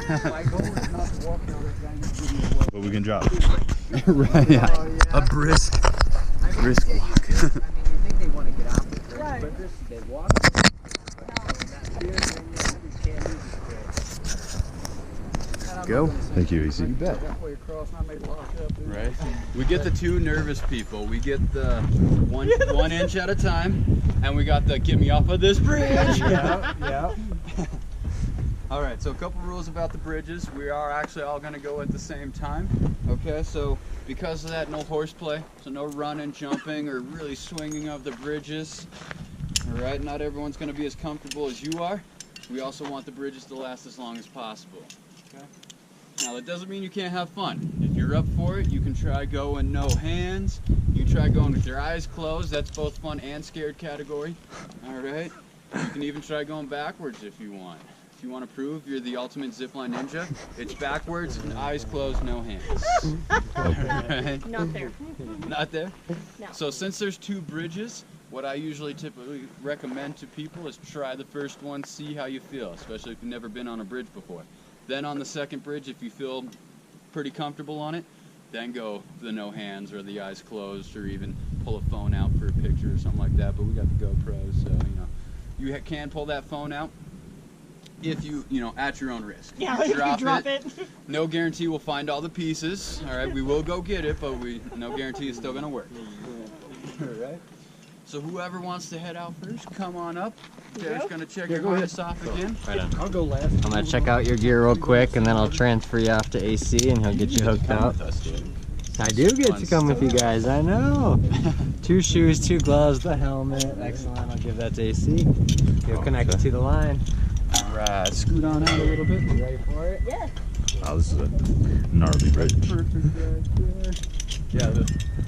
My goal is not to walk down that thing and give you a walk. But we can drop. Right, yeah. Oh, yeah. A brisk I mean, brisk yeah, you walk. think, I mean, you think they want to get off the bridge, Right. but this, they walk. Go. Thank you, AC. You bet. Right. We get the two nervous people. We get the one inch at a time, and we got the get me off of this bridge. Yeah. All right, so a couple rules about the bridges. We are actually all gonna go at the same time. Okay, so because of that, no horseplay. So no running, jumping, or really swinging of the bridges. All right, not everyone's gonna be as comfortable as you are. We also want the bridges to last as long as possible. Okay. Now that doesn't mean you can't have fun. If you're up for it, you can try going no hands. You can try going with your eyes closed. That's both fun and scared category. All right. You can even try going backwards if you want. If you want to prove you're the ultimate zipline ninja, it's backwards, eyes closed, no hands. Right? Not there. Not there? No. So since there's two bridges, what I usually typically recommend to people is try the first one, see how you feel, especially if you've never been on a bridge before. Then on the second bridge, if you feel pretty comfortable on it, then go the no hands or the eyes closed, or even pull a phone out for a picture or something like that. But we got the GoPros, so you can pull that phone out if you at your own risk. Yeah, if you drop it. No guarantee we'll find all the pieces. All right, we will go get it, but no guarantee it's still gonna work. All right. So whoever wants to head out first, come on up. Derek's gonna check your harness off again. Right on. I'll go last. I'm gonna check out your gear real quick, and then I'll transfer you off to AC, and he'll get you hooked up. I do get to come with you guys, I know. 2 shoes, 2 gloves, the helmet. Excellent, I'll give that to AC. He'll connect you to the line. All right, scoot on out a little bit. You ready for it? Yeah. Oh, this is a gnarly bridge. Perfect right there. Yeah,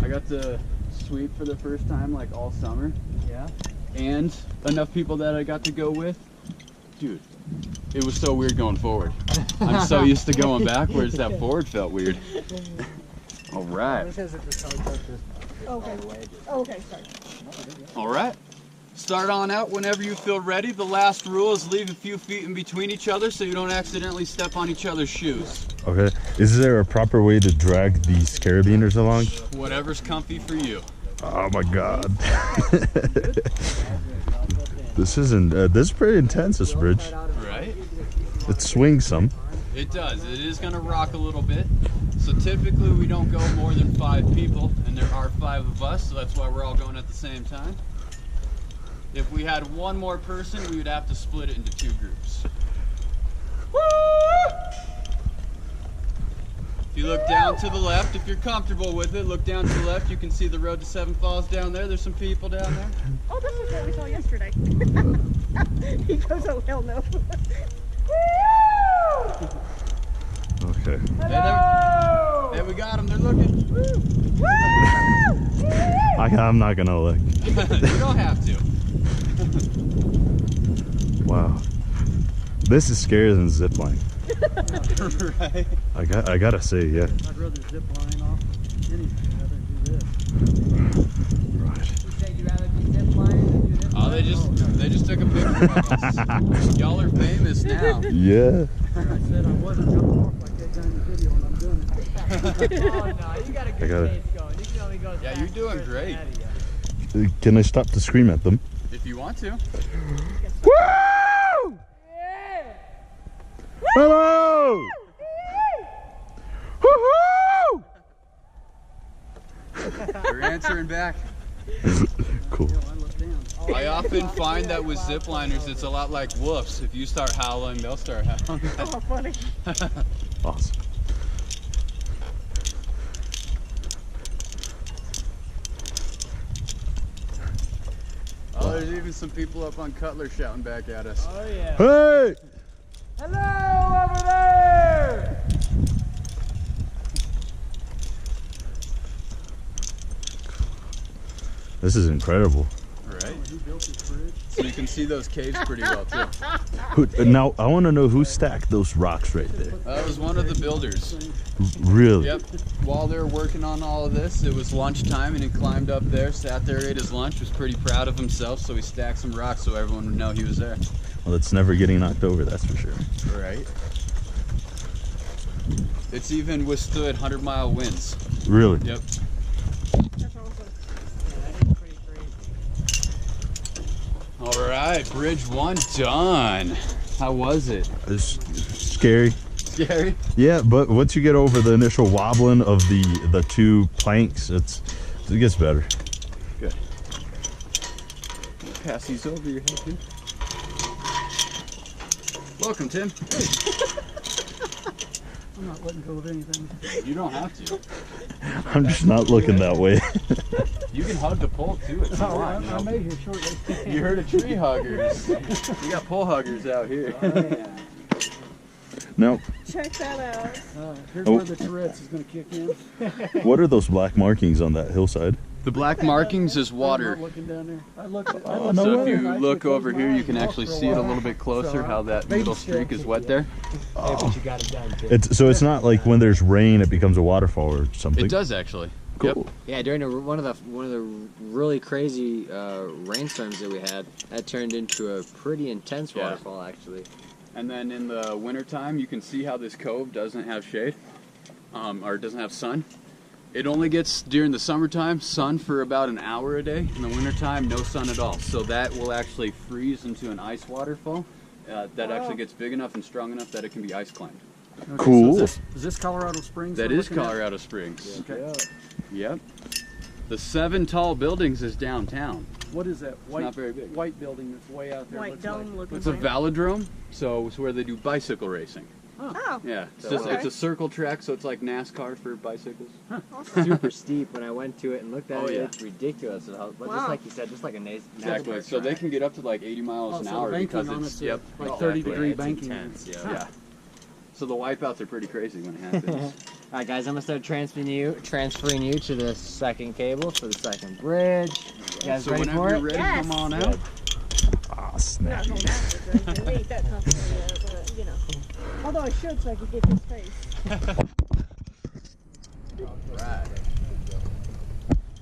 I got the sweep for the first time like all summer. Yeah. And enough people that I got to go with. Dude, it was so weird going forward. I'm so used to going backwards that forward felt weird. All right. This isn't just how it goes this much. Okay. Okay, sorry. All right. Start on out whenever you feel ready. The last rule is leave a few feet in between each other so you don't accidentally step on each other's shoes. Okay. Is there a proper way to drag these carabiners along? Whatever's comfy for you. Oh my God. This is pretty intense, this bridge. Right? It swings some. It does. It is going to rock a little bit. So typically we don't go more than 5 people, and there are 5 of us, so that's why we're all going at the same time. If we had one more person, we would have to split it into 2 groups. Woo! If you look down to the left, if you're comfortable with it, look down to the left, you can see the road to Seven Falls down there. There's some people down there. Oh, this is what we saw yesterday. He goes, oh, hell no. Okay. Hey, we got them. They're looking. I'm not gonna look. You don't have to. Wow. This is scarier than zipline. Right? I gotta say, yeah. I'd rather zip line off anything rather than do this. Right. You said you'd rather be zip line than do this? Oh, they just took a picture of us. Y'all are famous now. Yeah. I said I wasn't jumping off like that guy in the video, and I'm doing it. Oh no, you got a good gotta- pace going. You can only go Yeah, you're doing great. Can I stop to scream at them? If you want to. Woo! Hello! Woohoo! They're answering back. Cool. I look down. I often find that with zipliners, it's a lot like wolves. If you start howling, they'll start howling. Oh, funny. Awesome. Oh, there's even some people up on Cutler shouting back at us. Oh yeah. Hey! Hello over there. This is incredible. Right? So you can see those caves pretty well too. Now, I want to know who stacked those rocks right there. That was one of the builders. Really? Yep. While they were working on all of this, it was lunchtime and he climbed up there, sat there, ate his lunch, was pretty proud of himself, so he stacked some rocks so everyone would know he was there. Well, it's never getting knocked over, that's for sure. Right. It's even withstood 100-mile winds. Really? Yep. That's awesome. That is pretty crazy. All right, bridge 1 done. How was it? It's scary. Scary? Yeah, but once you get over the initial wobbling of the two planks, it gets better. Good. Pass these over your head, Tim. Welcome, Tim. I'm not letting go of anything. You don't have to. I'm just not looking that way. You can hug the pole too if you Oh, want. I made here shortly. You heard of tree huggers. We got pole huggers out here. No. Check that out. Here's Oh. where the Tourette's is going to kick in. What are those black markings on that hillside? The black markings is I'm water. not looking down there. I looked at Oh, no So if way. you look over here, you can actually see it a little bit closer, how that middle streak is wet there. Hey, but you got it done, too. It's not like when there's rain, it becomes a waterfall or something. It does actually. Cool. Yeah, during one of the really crazy rainstorms that we had, that turned into a pretty intense Yeah. waterfall, actually. And then in the wintertime, you can see how this cove doesn't have shade, or doesn't have sun. It only gets, during the summertime, sun for about an hour a day. In the wintertime, no sun at all. So that will actually freeze into an ice waterfall that actually gets big enough and strong enough that it can be ice climbed. Okay, Cool. So is this Colorado Springs? That we're is looking at? Colorado Springs. Okay. Yep. The 7 tall buildings is downtown. What is that white, not very big. white building that's way out there? White looks dome like? looking It's a thing. velodrome, so it's where they do bicycle racing. Oh, Yeah, it's So, just okay. it's a circle track, so it's like NASCAR for bicycles. awesome. Super steep. When I went to it and looked at Oh, it, yeah. it's ridiculous. But Wow. just like you said, just like a Exactly. NASCAR So they track. can get up to like 80 miles Oh, an so hour banking because on it's it's yep. like 30-degree It's banking. intense, yeah. Yeah. So the wipeouts are pretty crazy when it happens. All right, guys, I'm gonna start transferring you to the second cable for the second bridge. You guys So ready whenever for you're it? ready, Yes. come on Good. out. Ah, Not snap. going backwards or anything. We ain't that comfortable yet, but, you know. Although I should so I could get his face.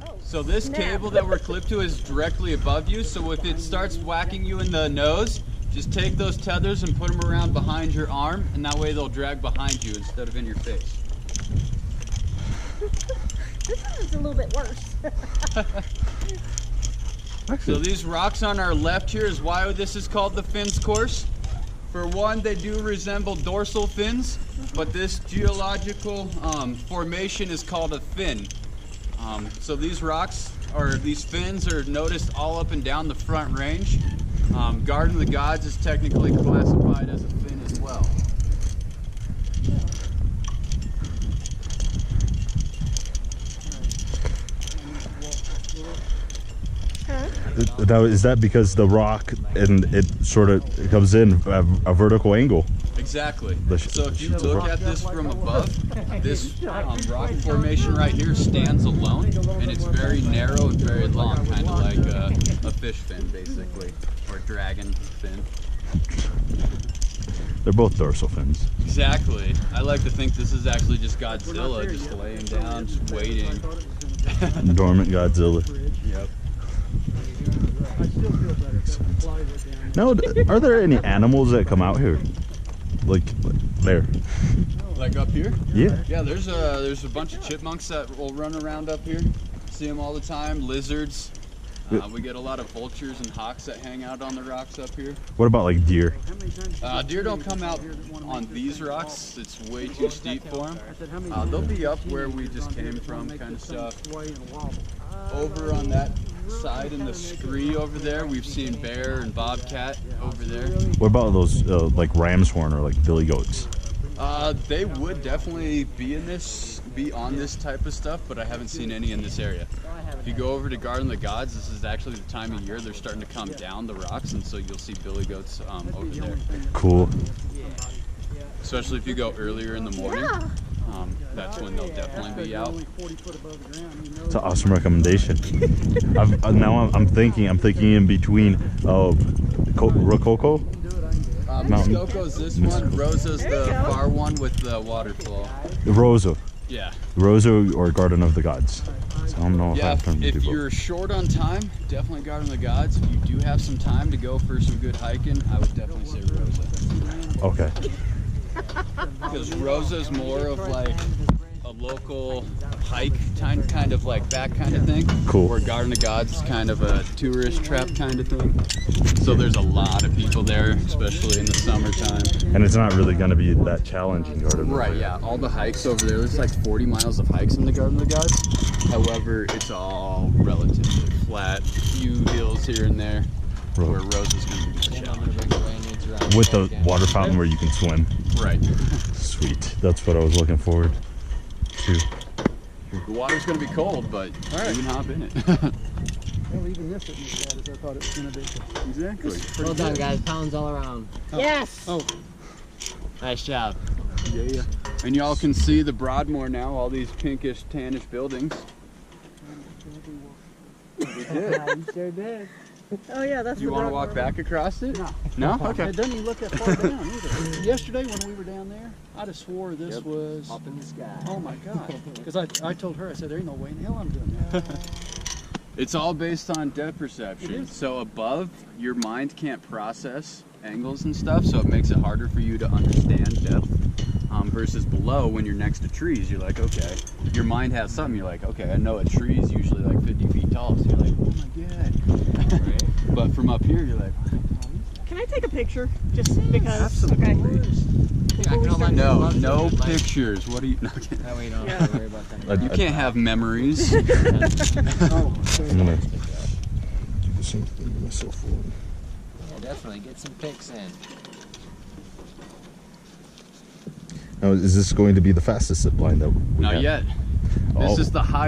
Oh, So this snap. cable that we're clipped to is directly above you. So if it starts whacking you in the nose, just take those tethers and put them around behind your arm, and that way they'll drag behind you instead of in your face. This one is a little bit worse. So these rocks on our left here is why this is called the Fins course. For one, they do resemble dorsal fins, but this geological formation is called a fin. So these rocks, or these fins, are noticed all up and down the Front Range. Garden of the Gods is technically classified as a fin as well. Now, is that because the rock and it sort of comes in a vertical angle? Exactly. The So if you sheets of look rock. at this from above, this rock formation right here stands alone, and it's very narrow and very long, kind of like a fish fin, basically, or dragon fin. They're both dorsal fins. Exactly. I like to think this is actually just Godzilla just laying down, just waiting. Dormant Godzilla. Yep. I still feel better if that flies it down. Now, are there any animals that come out here? Like there? Like up here? Yeah. Yeah, there's a bunch of chipmunks that will run around up here. See them all the time. Lizards. We get a lot of vultures and hawks that hang out on the rocks up here. What about like deer? How many times Deer don't come out on these rocks. It's way too steep for them. I said, how many They'll be up times where we teenagers just on here came that wanna from, make kind of this thing stuff. sway and wobble? Over on that side in the scree over there, we've seen bear and bobcat over there. What about those like ram's horn or like billy goats? They would definitely be on this type of stuff, but I haven't seen any in this area. If you go over to Garden of the Gods, this is actually the time of year they're starting to come down the rocks, and so you'll see billy goats over there. Cool. Especially if you go earlier in the morning, Yeah. that's when they'll definitely be out. Only 40 foot above the ground. You know It's an awesome recommendation. Now I'm thinking in between Rococo. you can do it, I can do it. Mountain. Muskoko's this one, Rosa's There you the go. far one with the waterfall. Rosa. Yeah. Rosa or Garden of the Gods. So I don't know if Yeah, I've done if both. you're short on time, definitely Garden of the Gods. If you do have some time to go for some good hiking, I would definitely say Rosa. Okay. Because Rosa's more of like a local hike kind of like that kind of thing. Cool. Where Garden of Gods is kind of a tourist trap kind of thing. So there's a lot of people there, especially in the summertime. And it's not really going to be that challenging Garden. Right, yeah. All the hikes over there, there's like 40 miles of hikes in the Garden of Gods. However, it's all relatively flat, few hills here and there, where Rosa's going to be the challenge. With the water fountain where you can swim. Right. Sweet. That's what I was looking forward to. The water's going to be cold, but you can hop in it. Well, even this isn't as bad as I thought it was going to be. Exactly. Well done, guys. Pounds all around. Yes. Oh, Nice job. Yeah. And y'all can see the Broadmoor now, all these pinkish, tannish buildings. We did. You sure did. Oh yeah, that's Do you the want to Broadmoor. walk back across it? No. No? Okay. it doesn't even look that far down either. Yesterday when we were down there, I'd have swore this was. Up in the sky. Oh my God. Because I told her, I said, there ain't no way in hell I'm doing that. It's all based on depth It perception. is. So above, your mind can't process angles and stuff, so it makes it harder for you to understand depth. Versus below, when you're next to trees, you're like, okay, your mind has something. You're like, okay, I know a tree is usually like 50 feet tall. So you're like, oh my God. But from up here, you're like, Can I take a picture? Just because. Absolutely. Okay. no pictures. What are you? No, I'm kidding. That way you don't Yeah. have to worry about that. You can't have memories. Oh, I'm going to do the same thing to myself. Yeah, definitely. Get some pics in. Now, is this going to be the fastest zip line that we Not have? yet. Oh. This is the high.